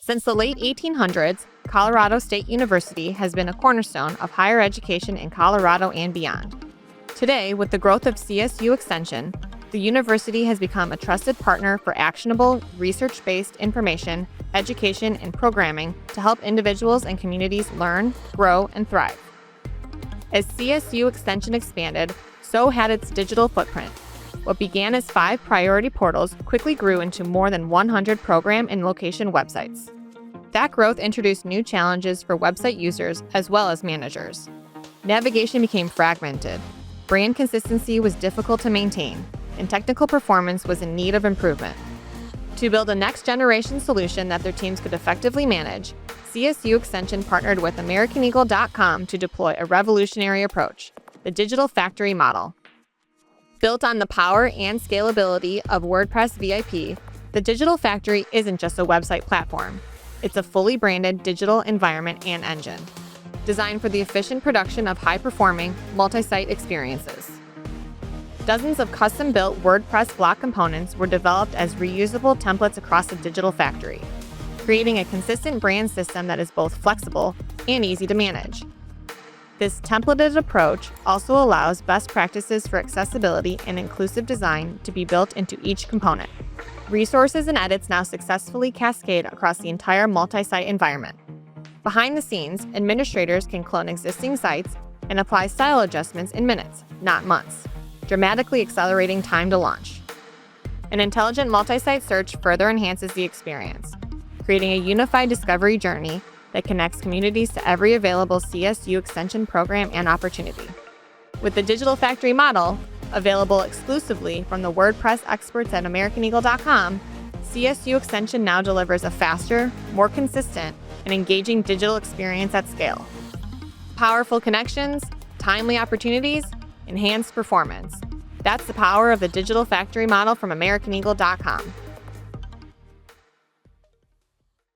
Since the late 1800s, Colorado State University has been a cornerstone of higher education in Colorado and beyond. Today, with the growth of CSU Extension, the university has become a trusted partner for actionable, research-based information, education, and programming to help individuals and communities learn, grow, and thrive. As CSU Extension expanded, so had its digital footprint. What began as 5 priority portals quickly grew into more than 100 program and location websites. That growth introduced new challenges for website users as well as managers. Navigation became fragmented, brand consistency was difficult to maintain, and technical performance was in need of improvement. To build a next-generation solution that their teams could effectively manage, CSU Extension partnered with Americaneagle.com to deploy a revolutionary approach, the digital factory model. Built on the power and scalability of WordPress VIP, the Digital Factory isn't just a website platform. It's a fully branded digital environment and engine, designed for the efficient production of high-performing, multi-site experiences. Dozens of custom-built WordPress block components were developed as reusable templates across the Digital Factory, creating a consistent brand system that is both flexible and easy to manage. This templated approach also allows best practices for accessibility and inclusive design to be built into each component. Resources and edits now successfully cascade across the entire multi-site environment. Behind the scenes, administrators can clone existing sites and apply style adjustments in minutes, not months, dramatically accelerating time to launch. An intelligent multi-site search further enhances the experience, creating a unified discovery journey that connects communities to every available CSU Extension program and opportunity. With the Digital Factory model, available exclusively from the WordPress experts at Americaneagle.com, CSU Extension now delivers a faster, more consistent, and engaging digital experience at scale. Powerful connections, timely opportunities, enhanced performance. That's the power of the Digital Factory model from Americaneagle.com.